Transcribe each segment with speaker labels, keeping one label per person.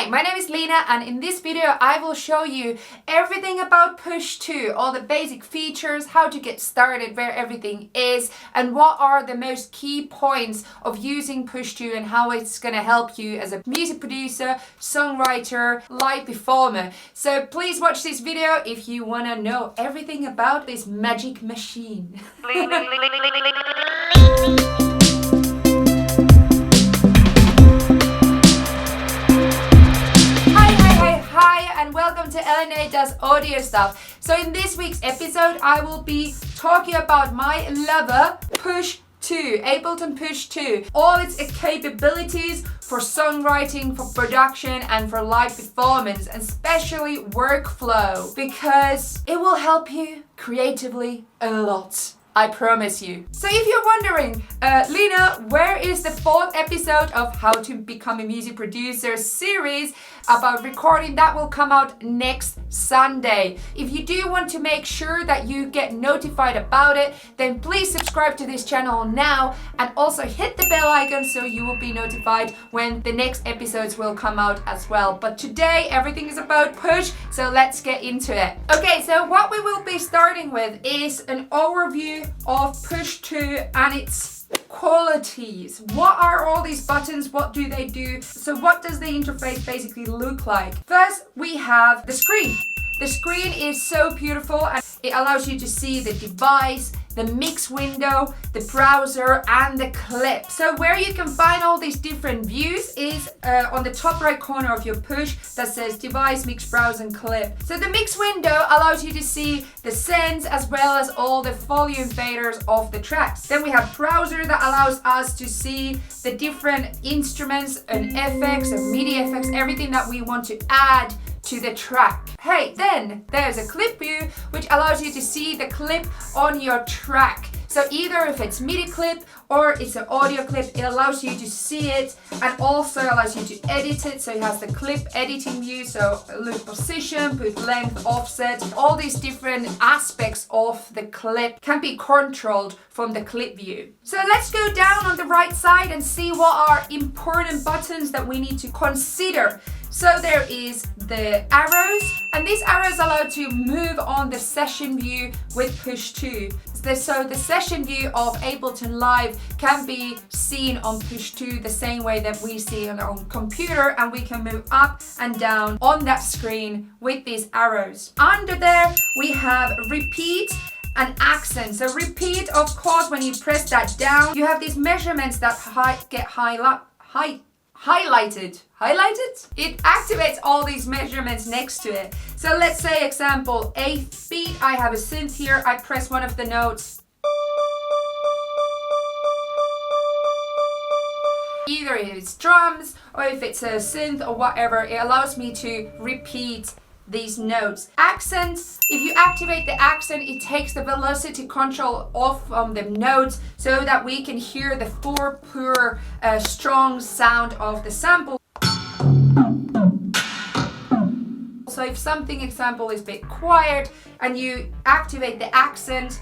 Speaker 1: Hi, my name is Lena, and in this video I will show you everything about Push 2, all the basic features, how to get started, where everything is, and what are the most key points of using Push 2 and how it's gonna help you as a music producer, songwriter, live performer. So please watch this video if you wanna know everything about this magic machine. And welcome to LENGHT Does Audio Stuff. So in this week's episode I will be talking about my lover Push 2, Ableton Push 2, all its capabilities for songwriting, for production and for live performance, and especially workflow, because it will help you creatively a lot. I promise you. So if you're wondering, Lena, where is the 4th episode of How to Become a Music Producer series about recording? That will come out next Sunday. If you do want to make sure that you get notified about it, then please subscribe to this channel now and also hit the bell icon so you will be notified when the next episodes will come out as well. But today everything is about Push, so let's get into it. Okay, so what we will be starting with is an overview of Push 2 and its qualities. What are all these buttons? What do they do? So what does the interface basically look like? First, we have the screen. The screen is so beautiful and it allows you to see the device, the mix window, the browser and the clip. So where you can find all these different views is on the top right corner of your Push that says device, mix, browse and clip. So the mix window allows you to see the sends as well as all the volume faders of the tracks. Then we have browser that allows us to see the different instruments and effects and MIDI effects, everything that we want to add to the track. Hey, then there's a clip view which allows you to see the clip on your track. So either if it's MIDI clip or it's an audio clip, it allows you to see it and also allows you to edit it. So it has the clip editing view, so loop position, put length, offset, all these different aspects of the clip can be controlled from the clip view. So let's go down on the right side and see what are important buttons that we need to consider. So there is the arrows, and these arrows allow to move on the session view with Push 2. So the session view of Ableton Live can be seen on Push 2 the same way that we see on our own computer, and we can move up and down on that screen with these arrows. Under there we have repeat and accent. So repeat, of course, when you press that down, you have these measurements that get highlighted. It activates all these measurements next to it. So let's say example 8th beat, I have a synth here, I press one of the notes. Either if it's drums or if it's a synth or whatever, it allows me to repeat these notes. Accent, if you activate the accent, it takes the velocity control off from the notes so that we can hear the full, pure, strong sound of the sample. So if something, example, is a bit quiet and you activate the accent,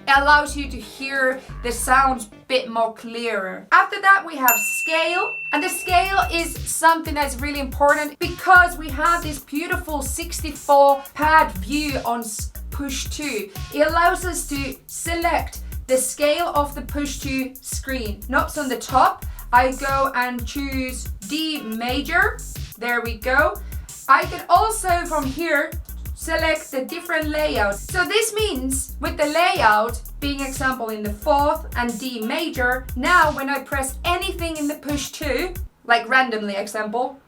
Speaker 1: it allows you to hear the sounds a bit more clearer. After that we have scale, and the scale is something that's really important because we have this beautiful 64 pad view on Push 2. It allows us to select the scale of the Push 2 screen. Knobs on the top, I go and choose D major, there we go. I can also from here select the different layout. So this means with the layout being example in the 4th and D major, now when I press anything in the Push 2, like randomly example,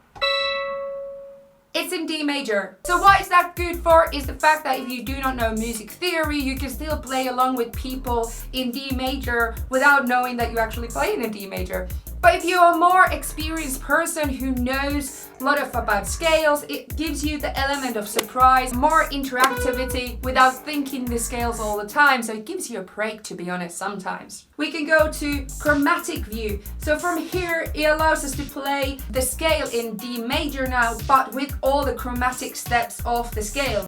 Speaker 1: it's in D major. So what is that good for is the fact that if you do not know music theory, you can still play along with people in D major without knowing that you actually play in a D major. But if you're a more experienced person who knows a lot about scales, it gives you the element of surprise, more interactivity without thinking the scales all the time. So it gives you a break, to be honest, sometimes. We can go to chromatic view. So from here, it allows us to play the scale in D major now, but with all the chromatic steps of the scale.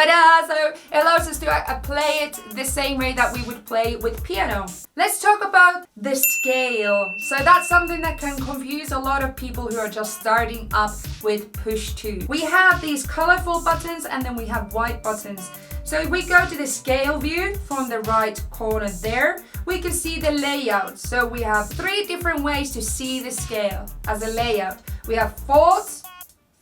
Speaker 1: Ta-da! So it allows us to play it the same way that we would play with piano. Let's talk about the scale. So that's something that can confuse a lot of people who are just starting up with Push 2. We have these colorful buttons and then we have white buttons. So if we go to the scale view from the right corner there, we can see the layout. So we have 3 different ways to see the scale as a layout. We have fourths,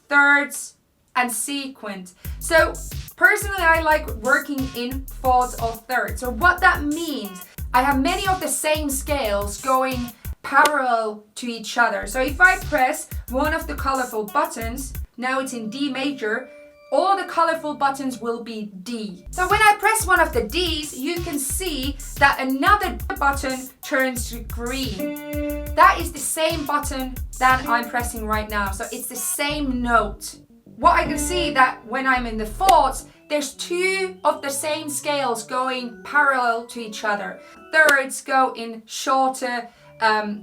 Speaker 1: thirds, and sequence. So personally, I like working in fourths or thirds. So what that means, I have many of the same scales going parallel to each other. So if I press one of the colorful buttons, now it's in D major, all the colorful buttons will be D. So when I press one of the Ds, you can see that another button turns to green. That is the same button that I'm pressing right now. So it's the same note. What I can see that when I'm in the fourths, there's 2 of the same scales going parallel to each other. Thirds go in shorter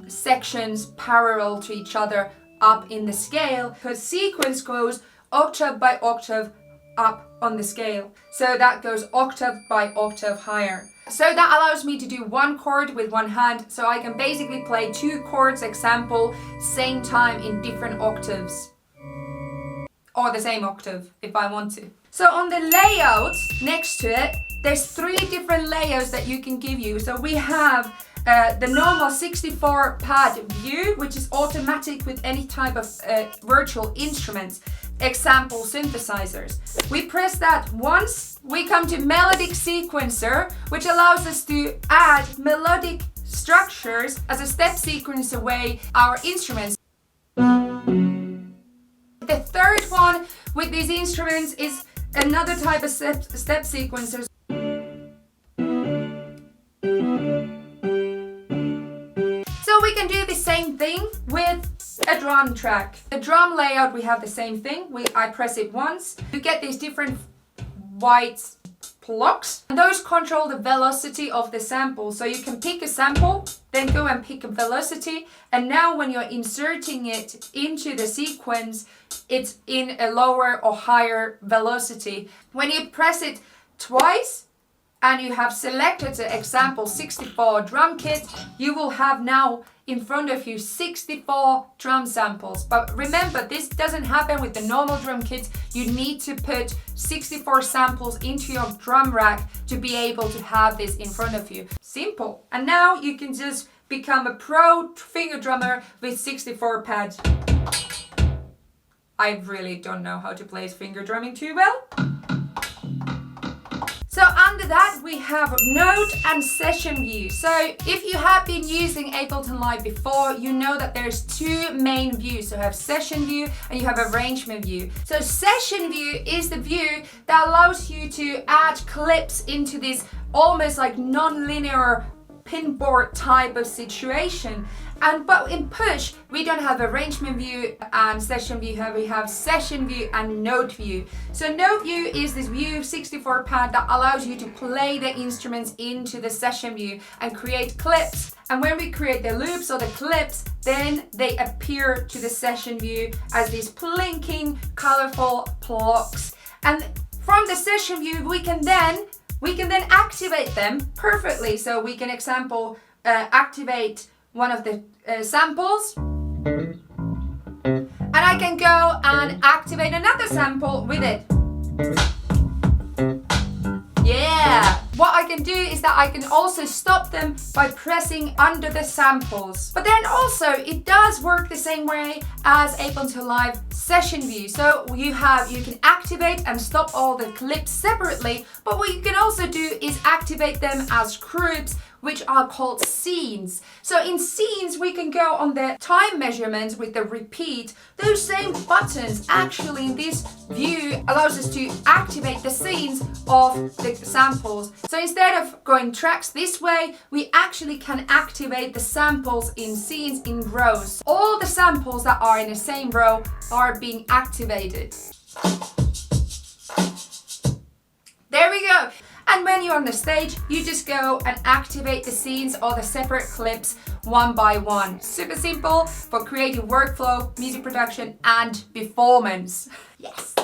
Speaker 1: sections parallel to each other up in the scale, because sequence goes octave by octave up on the scale. So that goes octave by octave higher. So that allows me to do one chord with one hand. So I can basically play 2 chords, example, same time in different octaves. Or the same octave if I want to. So on the layout next to it, there's 3 different layouts that you can give you. So we have the normal 64 pad view, which is automatic with any type of virtual instruments. Example, synthesizers. We press that once, we come to melodic sequencer, which allows us to add melodic structures as a step sequence away our instruments. The third one with these instruments is another type of step sequencer. So we can do the same thing with a drum track. The drum layout, we have the same thing. I press it once. You get these different white blocks. And those control the velocity of the sample. So you can pick a sample, then go and pick a velocity. And now when you're inserting it into the sequence, it's in a lower or higher velocity. When you press it twice, and you have selected the example 64 drum kit, you will have now in front of you 64 drum samples. But remember, this doesn't happen with the normal drum kits. You need to put 64 samples into your drum rack to be able to have this in front of you. Simple. And now you can just become a pro finger drummer with 64 pads. I really don't know how to play finger drumming too well. So under that we have note and session view. So if you have been using Ableton Live before, you know that there's 2 main views. So you have session view and you have arrangement view. So session view is the view that allows you to add clips into this almost like non-linear pinboard type of situation. But in Push, we don't have arrangement view and session view. We have session view and note view. So note view is this view 64 pad that allows you to play the instruments into the session view and create clips. And when we create the loops or the clips, then they appear to the session view as these blinking, colorful blocks. And from the session view, we can then activate them perfectly. So we can activate one of the samples, and I can go and activate another sample with it. Yeah! What I can do is that I can also stop them by pressing under the samples. But then also it does work the same way as Ableton Live session view. So you can activate and stop all the clips separately, but what you can also do is activate them as groups, which are called scenes. So in scenes, we can go on the time measurements with the repeat. Those same buttons actually in this view allows us to activate the scenes of the samples. So instead of going tracks this way, we actually can activate the samples in scenes in rows. All the samples that are in the same row are being activated. There we go. And when you're on the stage, you just go and activate the scenes or the separate clips one by one. Super simple for creative workflow, music production, and performance. Yes.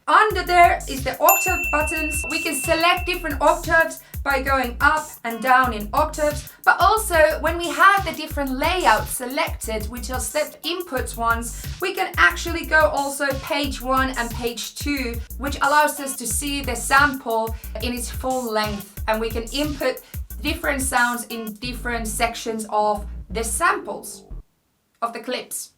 Speaker 1: Under there is the octave buttons. We can select different octaves by going up and down in octaves, but also when we have the different layouts selected, which are step inputs ones, we can actually go also page 1 and page 2, which allows us to see the sample in its full length, and we can input different sounds in different sections of the samples of the clips.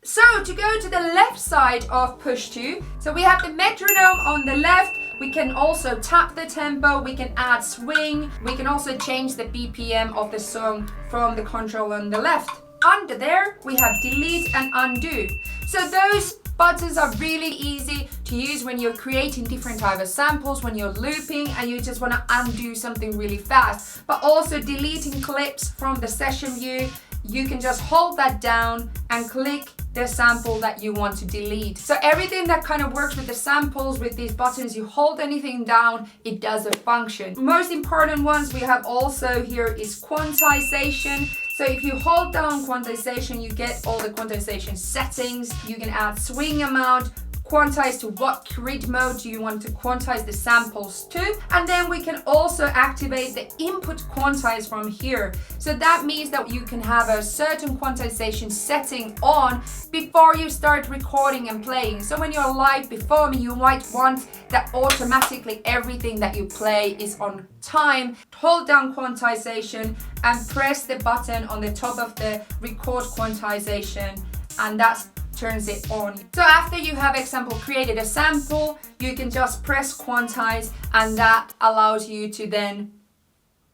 Speaker 1: So to go to the left side of Push 2, so we have the metronome on the left. We can also tap the tempo, we can add swing, we can also change the BPM of the song from the control on the left. Under there, we have delete and undo. So those buttons are really easy to use when you're creating different types of samples, when you're looping and you just want to undo something really fast. But also deleting clips from the session view, you can just hold that down and click the sample that you want to delete. So everything that kind of works with the samples, with these buttons, you hold anything down, it does a function. Most important ones we have also here is quantization. So if you hold down quantization, you get all the quantization settings. You can add swing amount, quantize to what grid mode do you want to quantize the samples to, and then we can also activate the input quantize from here. So that means that you can have a certain quantization setting on before you start recording and playing. So when you're live performing, you might want that automatically everything that you play is on time. Hold down quantization and press the button on the top of the record quantization, and that's turns it on. So after you have, example, created a sample, you can just press quantize, and that allows you to then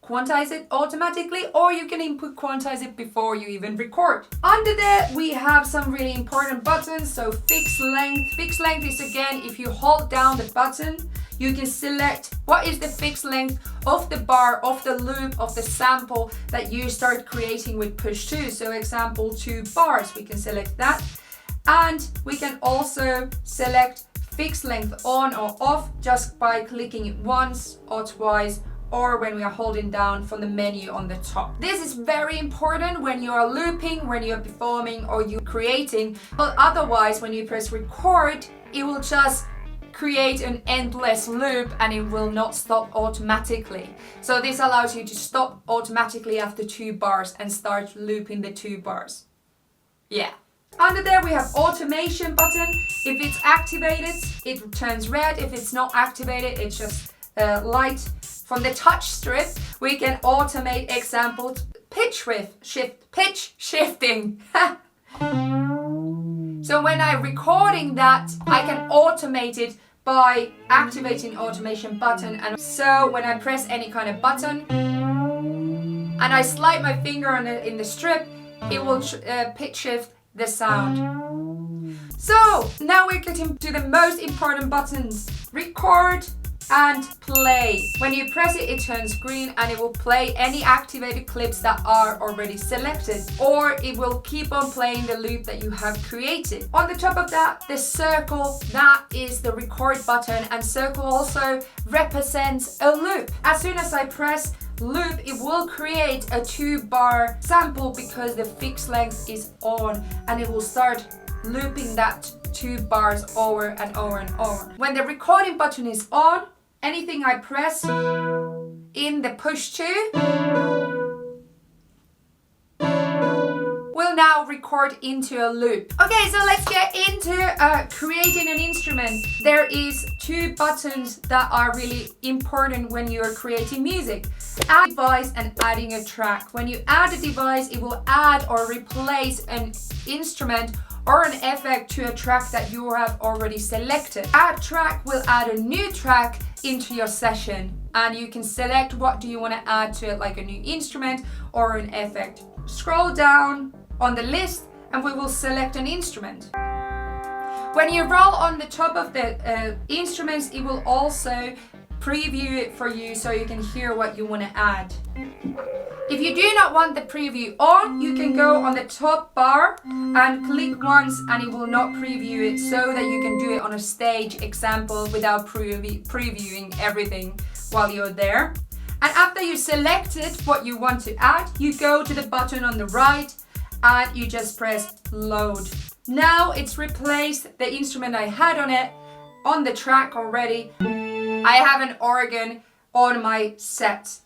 Speaker 1: quantize it automatically, or you can input quantize it before you even record. Under there we have some really important buttons. So fixed length. Fixed length is, again, if you hold down the button, you can select what is the fixed length of the bar, of the loop, of the sample that you start creating with Push 2. So example, 2 bars, we can select that. And we can also select fixed length on or off just by clicking it once or twice, or when we are holding down from the menu on the top. This is very important when you are looping, when you're performing or you're creating, but otherwise when you press record, it will just create an endless loop and it will not stop automatically. So this allows you to stop automatically after 2 bars and start looping the 2 bars. Yeah. Under there we have automation button. If it's activated, it turns red. If it's not activated, it's just light. From the touch strip, we can automate, example, pitch shifting. So when I'm recording that, I can automate it by activating automation button. And so when I press any kind of button and I slide my finger on it in the strip, it will pitch shift the sound. So now we're getting to the most important buttons: record and play. When you press it, it turns green and it will play any activated clips that are already selected, or it will keep on playing the loop that you have created. On the top of that, the circle, that is the record button, and circle also represents a loop. As soon as I press loop, it will create a 2-bar sample because the fixed length is on, and it will start looping that 2 bars over and over and over. When the recording button is on, anything I press in the Push 2 will now record into a loop. Okay, so let's get into creating an instrument. There is 2 buttons that are really important when you're creating music: add device and adding a track. When you add a device, it will add or replace an instrument or an effect to a track that you have already selected. Add track will add a new track into your session, and you can select what do you want to add to it, like a new instrument or an effect. Scroll down on the list and we will select an instrument. When you roll on the top of the instruments, it will also preview it for you so you can hear what you want to add. If you do not want the preview on, you can go on the top bar and click once and it will not preview it, so that you can do it on a stage example without previewing everything while you're there. And after you selected what you want to add, you go to the button on the right and you just press load. Now it's replaced the instrument I had on it, on the track already. I have an organ on my set,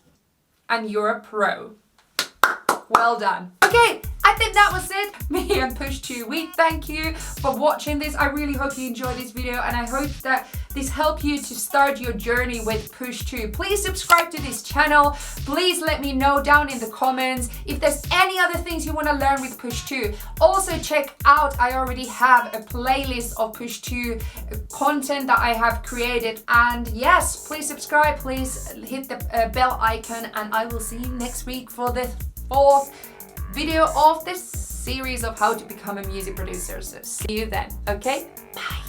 Speaker 1: and you're a pro. Well done. Okay, I think that was it. Me and Push 2, we thank you for watching this. I really hope you enjoyed this video, and I hope that this helped you to start your journey with Push 2. Please subscribe to this channel. Please let me know down in the comments if there's any other things you want to learn with Push 2. Also check out, I already have a playlist of Push 2 content that I have created. And yes, please subscribe, please hit the bell icon, and I will see you next week for the 4th video of this series of how to become a music producer. So see you then, okay? Bye.